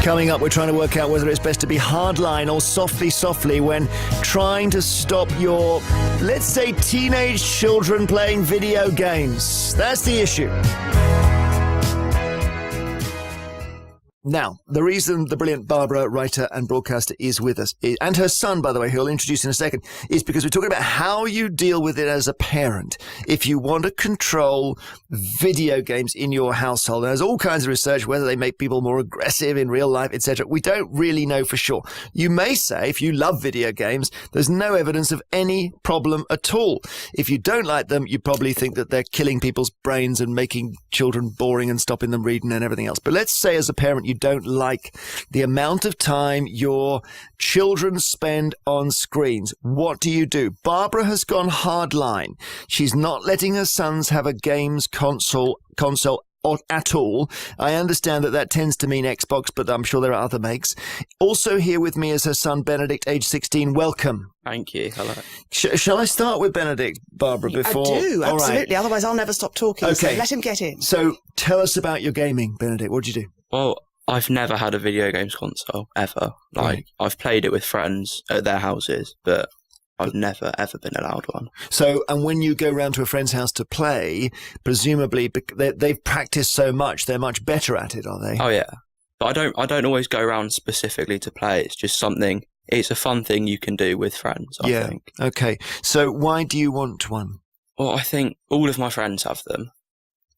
Coming up, we're trying to work out whether it's best to be hardline or softly when trying to stop your, let's say, teenage children playing video games. That's the issue. Now, the reason the brilliant Barbara, writer and broadcaster, is with us, and her son, by the way, who I'll introduce in a second, is because we're talking about how you deal with it as a parent if you want to control video games in your household. There's all kinds of research, whether they make people more aggressive in real life, etc. We don't really know for sure. You may say, if you love video games, there's no evidence of any problem at all. If you don't like them, you probably think that they're killing people's brains and making children boring and stopping them reading and everything else. But let's say as a parent, you don't like the amount of time your children spend on screens. What do you do? Barbara has gone hardline. She's not letting her sons have a games console at all. I understand that tends to mean Xbox, but I'm sure there are other makes. Also here with me is her son, Benedict, age 16. Welcome. Thank you. Hello. Shall I start with Benedict, Barbara, before? I do, absolutely. Right. Otherwise, I'll never stop talking. Okay. So let him get in. So tell us about your gaming, Benedict. What did you do? Well, I've never had a video games console, ever. Right. I've played it with friends at their houses, but I've never, ever been allowed one. So, and when you go round to a friend's house to play, presumably they've practiced so much, they're much better at it, are they? Oh, yeah. But I don't always go around specifically to play. It's just something, it's a fun thing you can do with friends, I think. Okay. So why do you want one? Well, I think all of my friends have them.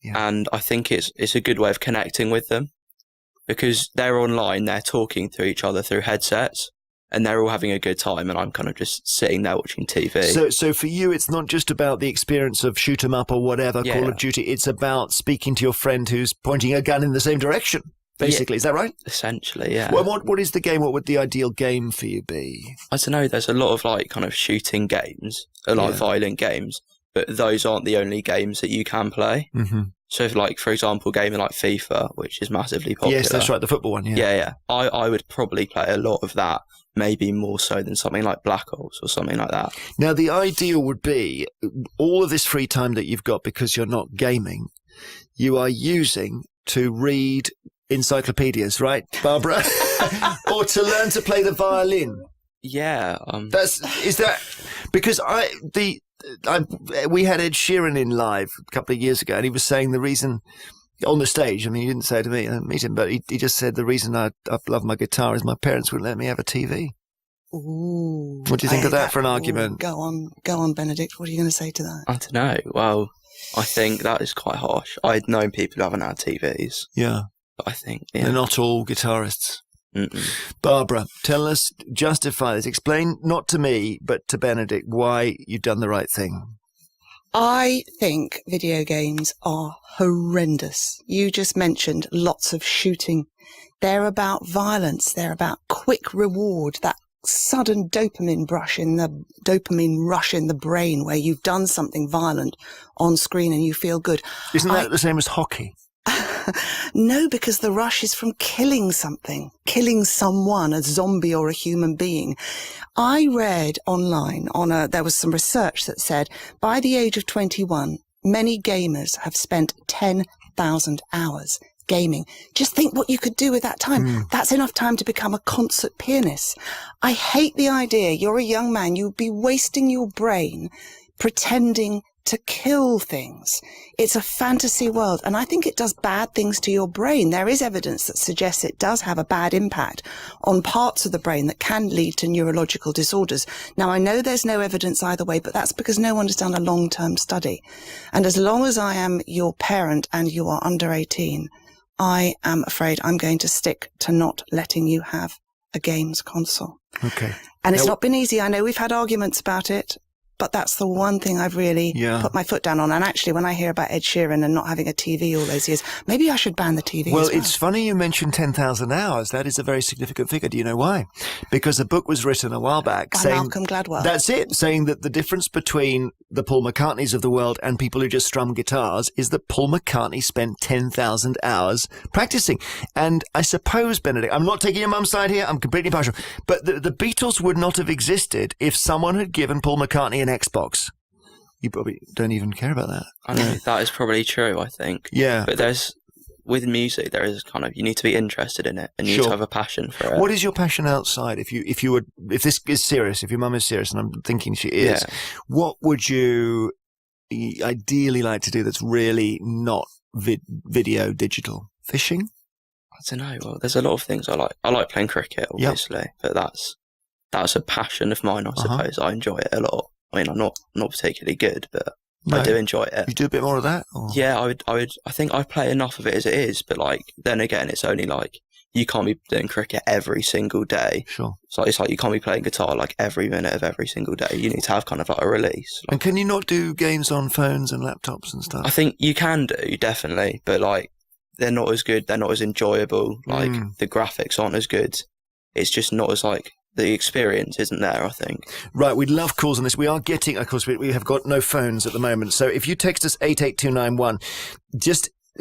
Yeah. And I think it's a good way of connecting with them. Because they're online, they're talking to each other through headsets, and they're all having a good time, and I'm kind of just sitting there watching TV. So for you, it's not just about the experience of shoot 'em up or whatever, Call of Duty. It's about speaking to your friend who's pointing a gun in the same direction, basically. Is that right? Essentially, yeah. Well, what is the game? What would the ideal game for you be? I don't know. There's a lot of kind of shooting games, a lot of violent games, but those aren't the only games that you can play. Mm-hmm. So if, for example, gaming like FIFA, which is massively popular. Yes, that's right, the football one, Yeah. I would probably play a lot of that, maybe more so than something like Black Ops or something like that. Now, the ideal would be all of this free time that you've got because you're not gaming, you are using to read encyclopedias, right, Barbara? Or to learn to play the violin. Yeah. Because we had Ed Sheeran in live a couple of years ago, and he was saying the reason on the stage. I mean, he didn't say it to me, I didn't meet him, but he just said the reason I love my guitar is my parents wouldn't let me have a TV. Ooh, what do you think of that for an argument? Go on, Benedict. What are you going to say to that? I don't know. Well, I think that is quite harsh. I'd known people who haven't had TVs. Yeah. But I think they're not all guitarists. Mm-mm. Barbara, tell us, justify this. Explain, not to me, but to Benedict, why you've done the right thing. I think video games are horrendous. You just mentioned lots of shooting. They're about violence. They're about quick reward, that sudden dopamine rush in the brain where you've done something violent on screen and you feel good. Isn't that the same as hockey? No, because the rush is from killing something, killing someone, a zombie or a human being. I read online there was some research that said by the age of 21, many gamers have spent 10,000 hours gaming. Just think what you could do with that time. That's enough time to become a concert pianist. I hate the idea. You're a young man. You'd be wasting your brain pretending to kill things. It's a fantasy world, and I think it does bad things to your brain. There is evidence that suggests it does have a bad impact on parts of the brain that can lead to neurological disorders. Now, I know there's no evidence either way, but that's because no one has done a long-term study. And as long as I am your parent and you are under 18, I am afraid I'm going to stick to not letting you have a games console. Okay. And it's not been easy. I know we've had arguments about it, but that's the one thing I've really put my foot down on. And actually, when I hear about Ed Sheeran and not having a TV all those years, maybe I should ban the TV Well, as well. it's funny you mentioned 10,000 hours. That is a very significant figure. Do you know why? Because a book was written a while back by saying... Malcolm Gladwell. That's it. Saying that the difference between the Paul McCartneys of the world and people who just strum guitars is that Paul McCartney spent 10,000 hours practicing. And I suppose, Benedict, I'm not taking your mum's side here. I'm completely partial. But the Beatles would not have existed if someone had given Paul McCartney an Xbox. You probably don't even care about that. I know, that is probably true, I think. Yeah. But with music, there is kind of, you need to be interested in it and you need to have a passion for it. What is your passion outside? If this is serious, if your mum is serious, and I'm thinking she is, what would you ideally like to do that's really not video digital? Fishing? I don't know. Well, there's a lot of things I like. I like playing cricket, obviously, but that's a passion of mine, I suppose. I enjoy it a lot. I mean, I'm not particularly good, but I do enjoy it. You do a bit more of that? Or? Yeah, I think I play enough of it as it is, but like, then again, it's only like, you can't be doing cricket every single day. Sure. So it's like you can't be playing guitar like every minute of every single day. You need to have kind of like a release. And can you not do games on phones and laptops and stuff? I think you can do, definitely, but like, they're not as good, they're not as enjoyable, like the graphics aren't as good. It's just not as like, the experience isn't there, I think. Right, we'd love calls on this. We are getting, of course, we have got no phones at the moment. So if you text us 88291,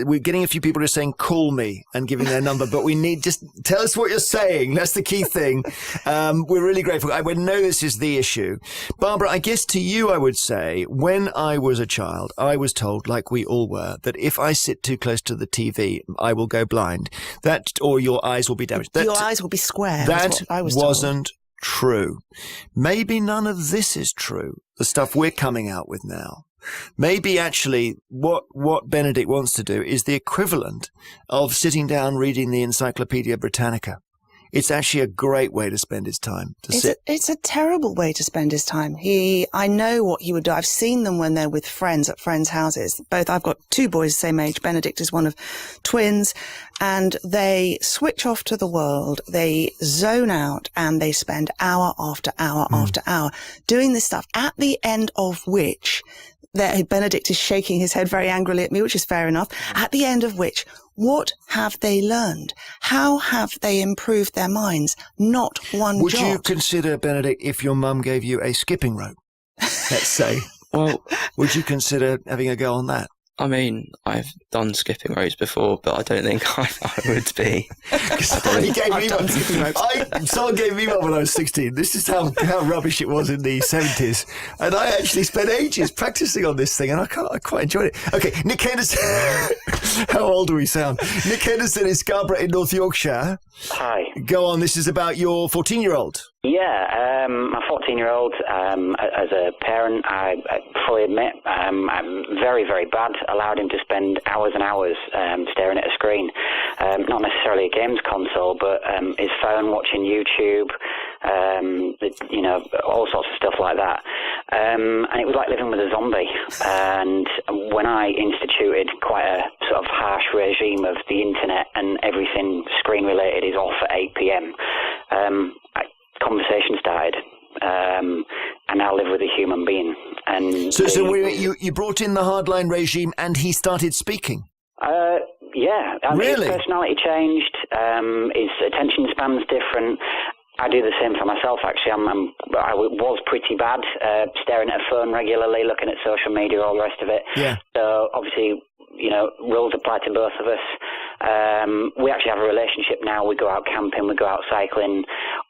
we're getting a few people just saying, call me, and giving their number, but we need, just tell us what you're saying. That's the key thing. We're really grateful. I know this is the issue. Barbara, I guess to you, I would say, when I was a child, I was told, like we all were, that if I sit too close to the TV, I will go blind. Or your eyes will be damaged. Your eyes will be square. That I was wasn't true. Maybe none of this is true. The stuff we're coming out with now. Maybe actually what Benedict wants to do is the equivalent of sitting down reading the Encyclopedia Britannica. It's actually a great way to spend his time, sit. It's a terrible way to spend his time. I know what he would do. I've seen them when they're with friends at friends' houses. I've got two boys the same age. Benedict is one of twins, and they switch off to the world. They zone out and they spend hour after hour after hour doing this stuff, at the end of which Benedict is shaking his head very angrily at me, which is fair enough, at the end of which, what have they learned? How have they improved their minds? Not one Would jot. you consider, Benedict, if your mum gave you a skipping rope, let's say, would you consider having a go on that? I mean, I've done skipping ropes before, but I don't think I would be. Someone gave me one when I was 16. This is how rubbish it was in the 70s. And I actually spent ages practicing on this thing, and I quite enjoyed it. Okay, Nick Henderson. How old do we sound? Nick Henderson is Scarborough in North Yorkshire. Hi. Go on, this is about your 14-year-old. Yeah, my 14-year-old, as a parent, I fully admit, I'm very, very bad. Allowed him to spend hours and hours staring at a screen. Not necessarily a games console, but his phone, watching YouTube, all sorts of stuff like that. And it was like living with a zombie. And when I instituted quite a sort of harsh regime of the internet and everything screen-related is off at 8 p.m., conversation started. I now live with a human being. And so you brought in the hardline regime and he started speaking? Yeah. Really? His personality changed. His attention span's different. I do the same for myself, actually. I was pretty bad, staring at a phone regularly, looking at social media, all the rest of it. Yeah. So obviously, rules apply to both of us. We actually have a relationship now. We go out camping, we go out cycling,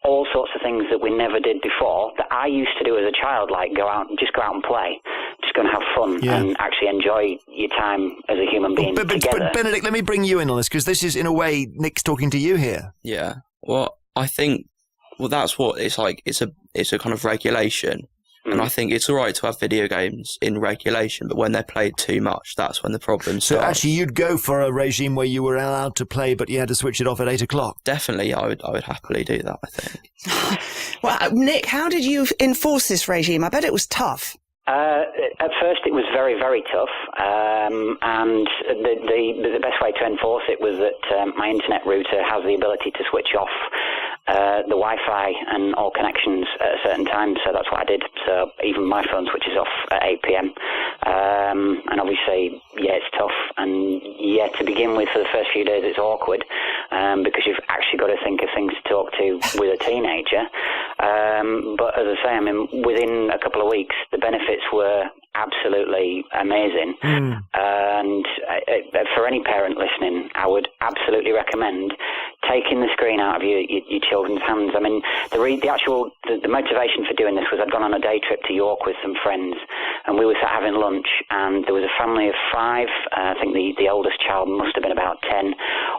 all sorts of things that we never did before that I used to do as a child, like go out and play, just go and have fun and actually enjoy your time as a human being together. But Benedict, let me bring you in on this, because this is, in a way, Nick's talking to you here. Yeah. Well, I think, that's what it's like. It's a kind of regulation. And I think it's all right to have video games in regulation, but when they're played too much, that's when the problems start. So actually, you'd go for a regime where you were allowed to play, but you had to switch it off at 8 o'clock? Definitely, I would happily do that, I think. Well, Nick, how did you enforce this regime? I bet it was tough. At first, it was very, very tough, and the best way to enforce it was that my internet router has the ability to switch off the Wi-Fi and all connections at a certain time, so that's what I did. So even my phone switches off at 8 p.m. And obviously, it's tough, and to begin with, for the first few days, it's awkward because you've actually got to think of things to talk to with a teenager. But as I say, within a couple of weeks, the benefits were absolutely amazing. And for any parent listening, I would absolutely recommend taking the screen out of your children's hands. I mean, the motivation for doing this was I'd gone on a day trip to York with some friends, and we were sat having lunch, and there was a family of 5. I think the oldest child must have been about 10.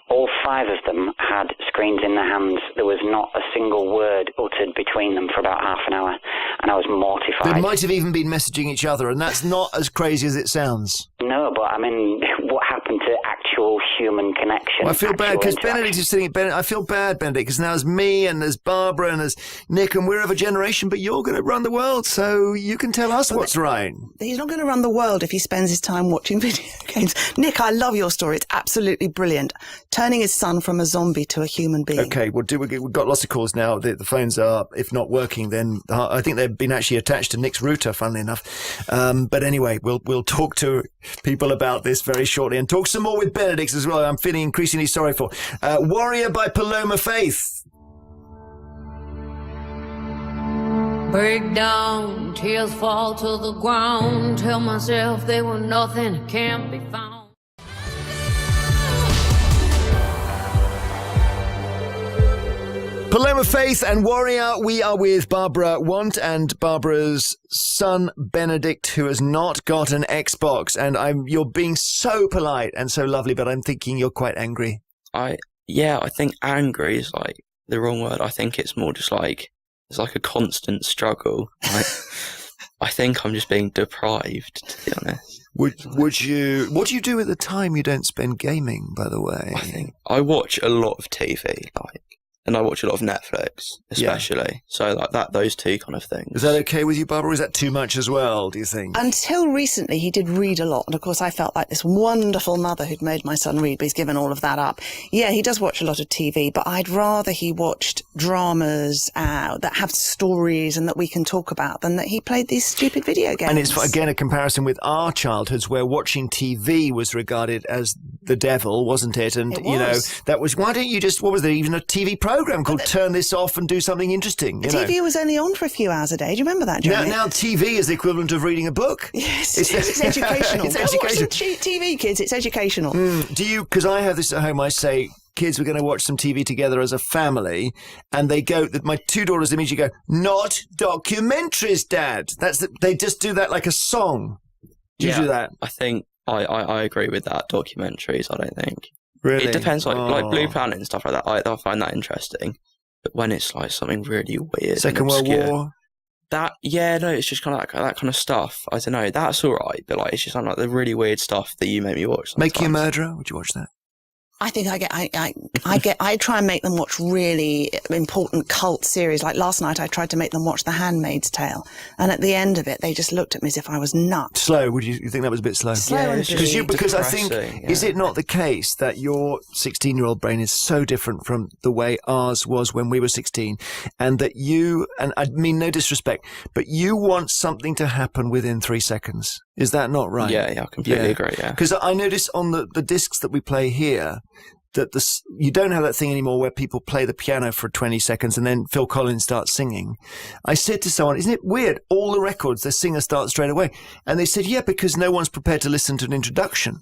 All 5 of them had screens in their hands. There was not a single word uttered between them for about half an hour, and I was mortified. They might have even been messaging each other, and that's not as crazy as it sounds. No, but I mean, what happened to actual human connection? Well, I feel bad because Benedict is sitting. I feel bad, Benedict, because now there's me and there's Barbara and there's Nick, and we're of a generation. But you're going to run the world, so you can tell us what's right. He's not going to run the world if he spends his time watching video games. Nick, I love your story. It's absolutely brilliant. Turning his son from a zombie to a human being. Okay, we've got lots of calls now. The phones are, if not working, then I think they've been actually attached to Nick's router, funnily enough. But anyway, we'll talk to people about this very shortly and talk some more with Benedict as well. I'm feeling increasingly sorry for. Warrior by Paloma Faith. Break down, tears fall to the ground. Tell myself they were nothing, can't be found. Paloma Faith and Warrior. We are with Barbara Want and Barbara's son Benedict, who has not got an Xbox. And you're being so polite and so lovely, but I'm thinking you're quite angry. I think angry is like the wrong word. I think it's more just like it's like a constant struggle. I think I'm just being deprived, to be honest. Would you? What do you do at the time you don't spend gaming? By the way, I think I watch a lot of TV, and I watch a lot of Netflix, especially. Yeah. So those two kind of things. Is that okay with you, Barbara? Or is that too much as well, do you think? Until recently, he did read a lot. And of course, I felt like this wonderful mother who'd made my son read, but he's given all of that up. Yeah, he does watch a lot of TV, but I'd rather he watched dramas that have stories and that we can talk about than that he played these stupid video games. And it's, again, a comparison with our childhoods where watching TV was regarded as the devil, wasn't it? And, it was. That was, why don't you just, what was there, even a TV program called Turn This Off and Do Something Interesting? TV was only on for a few hours a day. Do you remember that, Jeremy? Now TV is the equivalent of reading a book. Yes, it's educational. It's Go educational. watch some TV, kids. It's educational. Do you, because I have this at home, I say, kids, we're going to watch some TV together as a family, and they go, my 2 daughters immediately go, not documentaries, Dad. They just do that like a song. Do you do that? I think I agree with that. Documentaries, I don't think. Really? It depends, like Blue Planet and stuff like that. I find that interesting. But when it's like something really weird, Second World War. It's just kind of that kind of stuff. I don't know. That's all right, but like it's just like the really weird stuff that you make me watch. Sometimes. Making a Murderer. Would you watch that? I think I try and make them watch really important cult series. Like last night, I tried to make them watch The Handmaid's Tale, and at the end of it, they just looked at me as if I was nuts. Slow? Would you think that was a bit slow? Slow and because I think is it not the case that your 16-year-old brain is so different from the way ours was when we were 16, and that you, and I mean no disrespect, but you want something to happen within 3 seconds. Is that not right? Yeah, I completely agree. Yeah, because I notice on the discs that we play here that you don't have that thing anymore where people play the piano for 20 seconds and then Phil Collins starts singing. I said to someone, isn't it weird? All the records, the singer starts straight away. And they said, yeah, because no one's prepared to listen to an introduction.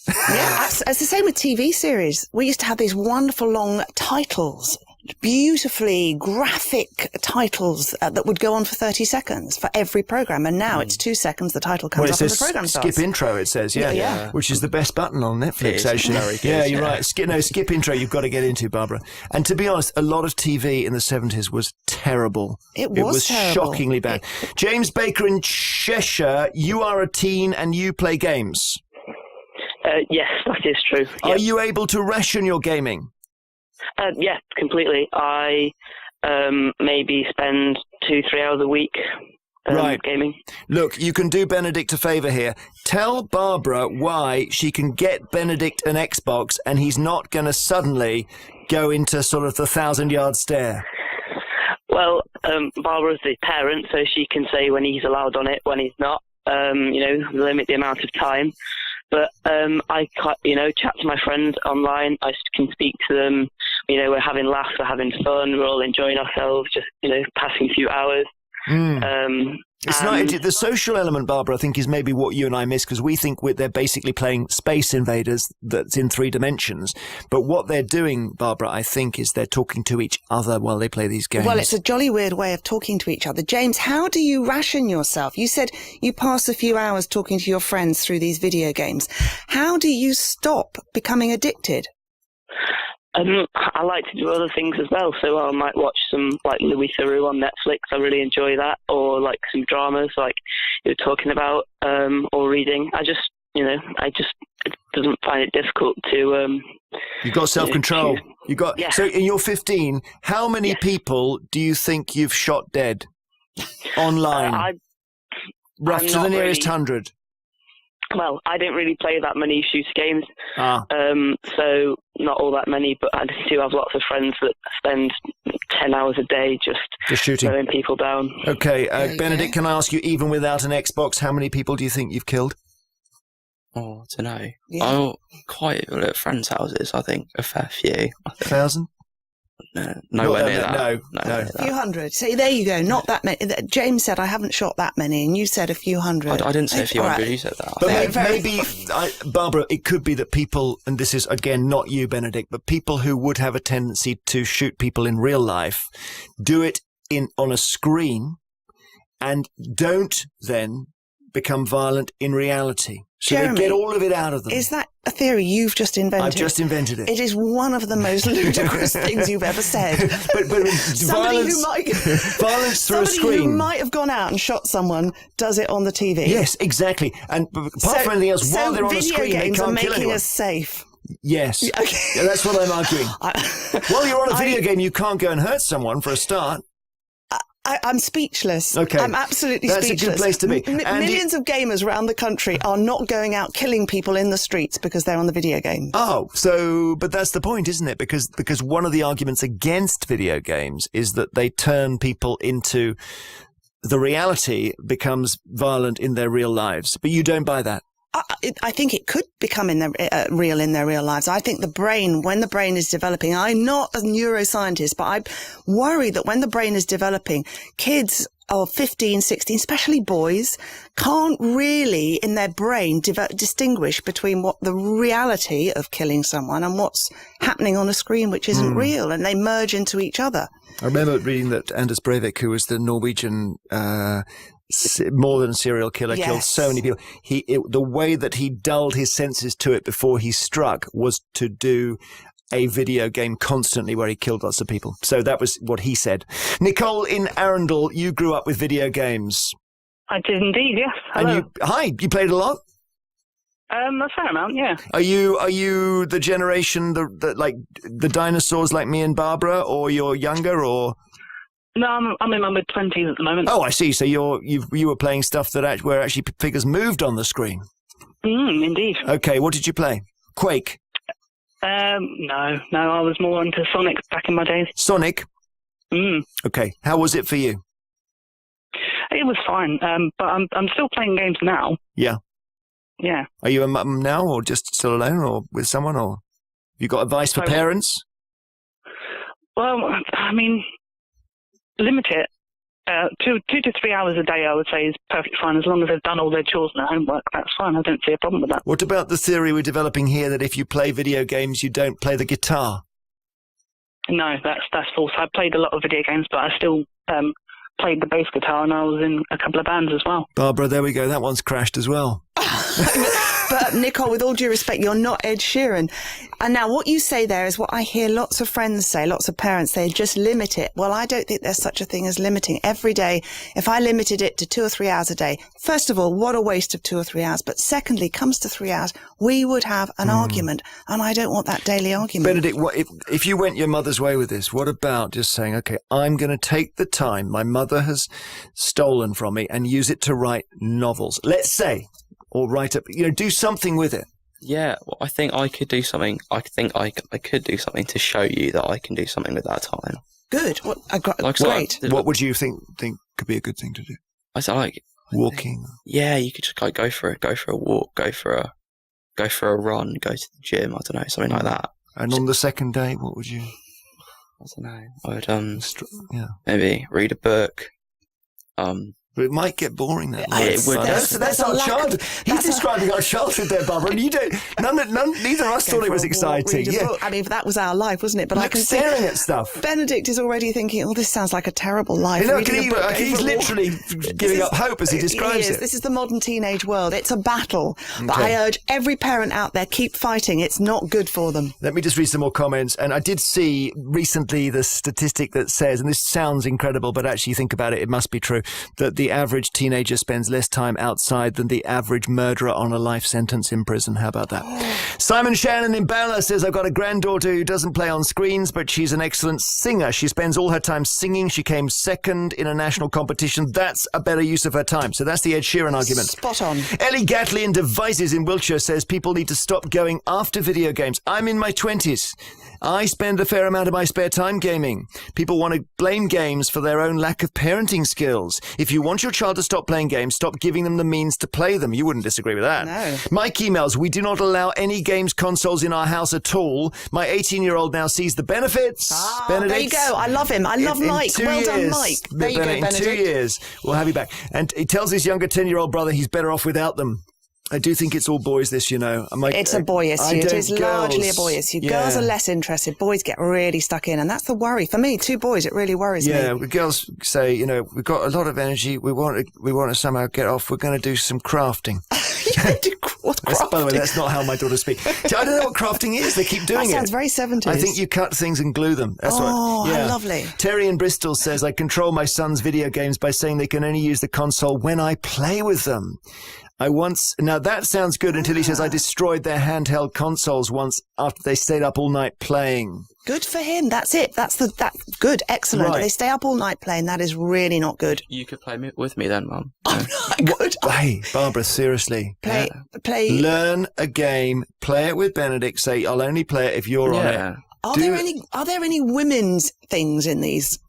Yeah, it's the same with TV series. We used to have these wonderful long titles, beautifully graphic titles that would go on for 30 seconds for every program. And now it's 2 seconds, the title comes up and the program starts. Skip intro, it says, yeah. Which is the best button on Netflix, actually. Yeah, you're right. Skip intro, you've got to get into, Barbara. And to be honest, a lot of TV in the 70s was terrible. It was terrible. Shockingly bad. James Baker in Cheshire, you are a teen and you play games. Yes, that is true. Are you able to ration your gaming? Yeah, completely. I maybe spend 2-3 hours a week gaming. Look, you can do Benedict a favour here. Tell Barbara why she can get Benedict an Xbox and he's not going to suddenly go into sort of the 1,000-yard stare. Well, Barbara's the parent, so she can say when he's allowed on it, when he's not. Limit the amount of time. But I, chat to my friends online. I can speak to them. We're having laughs, we're having fun, we're all enjoying ourselves, just, passing a few hours. It's not the social element, Barbara. I think is maybe what you and I miss because we think they're basically playing Space Invaders that's in 3 dimensions. But what they're doing, Barbara, I think, is they're talking to each other while they play these games. Well, it's a jolly weird way of talking to each other. James, how do you ration yourself? You said you pass a few hours talking to your friends through these video games. How do you stop becoming addicted? I like to do other things as well, so I might watch some like Louis Theroux on Netflix. I really enjoy that, or like some dramas like you're talking about, or reading. I doesn't find it difficult to. You've got self-control. Yeah. So in your 15, how many people do you think you've shot dead online? Rough to the nearest 100. Well, I don't really play that many shooter games, so not all that many, but I do have lots of friends that spend 10 hours a day just shooting, mowing people down. Okay, Benedict, can I ask you, even without an Xbox, how many people do you think you've killed? Oh, I don't know. Yeah. Quite at friends' houses, I think. A fair few. 1,000? Nowhere near that. No. A few hundred. See, there you go. Not that many. James said, I haven't shot that many, and you said a few hundred. I didn't say a few hundred, right. you said that. But maybe Barbara, it could be that people, and this is, again, not you, Benedict, but people who would have a tendency to shoot people in real life do it on a screen and don't then become violent in reality. So Jeremy, they get all of it out of them. Is that a theory you've just invented? I've just invented it. It is one of the most ludicrous things you've ever said. but violence, violence through a screen. Somebody who might have gone out and shot someone does it on the TV. Yes, exactly. And apart from anything else, while they're on the screen, they can't kill anyone. Video games are making us safe. Yes. Okay. Yeah, that's what I'm arguing. While you're on a video game, you can't go and hurt someone for a start. I'm speechless. Okay. I'm absolutely speechless. That's a good place to be. Millions of gamers around the country are not going out killing people in the streets because they're on the video game. Oh, but that's the point, isn't it? Because one of the arguments against video games is that they turn people into the reality becomes violent in their real lives. But you don't buy that. I think it could become real in their real lives. I think the brain, when the brain is developing, I'm not a neuroscientist, but I worry that when the brain is developing, kids of 15, 16, especially boys, can't really in their brain distinguish between what the reality of killing someone and what's happening on a screen, which isn't real, and they merge into each other. I remember reading that Anders Breivik, who was the Norwegian more than serial killer, killed so many people. The way that he dulled his senses to it before he struck was to do a video game constantly where he killed lots of people. So that was what he said. Nicole in Arundel, you grew up with video games. I did indeed, yes. Hello. You played a lot? A fair amount, yeah. Are you the generation like the dinosaurs like me and Barbara, or you're younger, or? No, I'm in my mid-20s at the moment. Oh, I see. So you were playing stuff where actually figures moved on the screen. Indeed. Okay, what did you play? Quake? No, I was more into Sonic back in my days. Sonic? Okay, how was it for you? It was fine, but I'm still playing games now. Yeah. Yeah. Are you a mum now, or just still alone, or with someone, or you got advice for parents? Well, I mean, limit it. 2 to 3 hours a day, I would say, is perfectly fine. As long as they've done all their chores and their homework, that's fine. I don't see a problem with that. What about the theory we're developing here that if you play video games, you don't play the guitar? No, that's false. I played a lot of video games, but I still played the bass guitar, and I was in a couple of bands as well. Barbara, there we go. That one's crashed as well. But Nicole, with all due respect, you're not Ed Sheeran. And now what you say there is what I hear lots of friends say, lots of parents say, just limit it. Well, I don't think there's such a thing as limiting. Every day, if I limited it to 2 or 3 hours a day, first of all, what a waste of 2 or 3 hours. But secondly, comes to 3 hours, we would have an argument. And I don't want that daily argument. Benedict, if you went your mother's way with this, what about just saying, okay, I'm going to take the time my mother has stolen from me and use it to write novels, let's say, or write up, do something with it. Yeah, well, I think I could do something. I think I could do something to show you that I can do something with that time. Good. Great. What would you think could be a good thing to do? I said walking. Yeah, you could just go for a walk, go for a run, go to the gym. I don't know, something like that. And on the second day, what would you? I don't know. I would maybe read a book. It might get boring then. It would. That's our childhood. He's describing our childhood there, Barbara. And you don't. Neither of us thought it was exciting. Yeah. I mean, that was our life, wasn't it? But I can see staring at stuff. Benedict is already thinking, "Oh, this sounds like a terrible life." He's literally giving up hope as he describes it. This is the modern teenage world. It's a battle. Okay. But I urge every parent out there, keep fighting. It's not good for them. Let me just read some more comments. And I did see recently the statistic that says, and this sounds incredible, but actually think about it, it must be true, that the average teenager spends less time outside than the average murderer on a life sentence in prison. How about that? Simon Shannon in Bala says, I've got a granddaughter who doesn't play on screens, but she's an excellent singer. She spends all her time singing. She came second in a national competition. That's a better use of her time. So that's the Ed Sheeran argument. Spot on. Ellie Gatley in Devices in Wiltshire says people need to stop going after video games. I'm in my 20s. I spend a fair amount of my spare time gaming. People want to blame games for their own lack of parenting skills. If you want your child to stop playing games, stop giving them the means to play them. You wouldn't disagree with that. No. Mike emails, we do not allow any games consoles in our house at all. My 18-year-old now sees the benefits. Benedict, there you go. I love him. I love Mike. Well done, Mike. There you go, Benedict. In 2 years, we'll have you back. And he tells his younger 10-year-old brother he's better off without them. I do think it's all boys, this, you know. It's a boy issue. It is largely a boy issue. Yeah. Girls are less interested. Boys get really stuck in, and that's the worry. For me, 2 boys, it really worries me. Yeah, girls say, you know, we've got a lot of energy. We want to somehow get off. We're going to do some crafting. What's crafting? By the way, that's not how my daughters speak. I don't know what crafting is. They keep doing it. That sounds very 70s. I think you cut things and glue them. That's how yeah. lovely. Terry in Bristol says, I control my son's video games by saying they can only use the console when I play with them. Now that sounds good until he says I destroyed their handheld consoles once after they stayed up all night playing. Good for him. That's it. That's good. Excellent. Right. They stay up all night playing. That is really not good. You could play with me then, Mum. I'm not good. Hey, Barbara, seriously. Play. Learn a game. Play it with Benedict. Say, I'll only play it if you're on it. Are there any women's things in these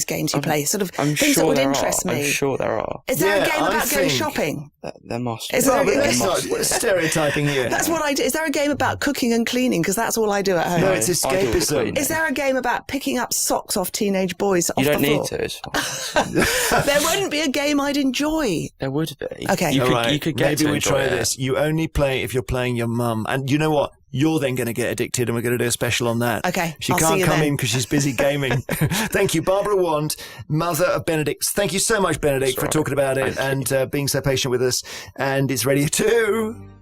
games you play? Sort of things that would interest me. I'm sure there are. Is there a game about going shopping? There must be. Let's not stereotyping here. That's what I do. Is there a game about cooking and cleaning? Because that's all I do at home. No, it's escapism. Is there a game about picking up socks off teenage boys off the floor? You don't need to. It's fine. There wouldn't be a game I'd enjoy. There would be. Okay. You could get Maybe to we enjoy try it. this. You only play if you're playing your mum. And you know what? You're then going to get addicted, and we're going to do a special on that. Okay, She I'll see can't you come then. in because she's busy gaming. Thank you, Barbara Wand, mother of Benedict. Thank you so much, Benedict, for talking about it and being so patient with us. And it's ready to...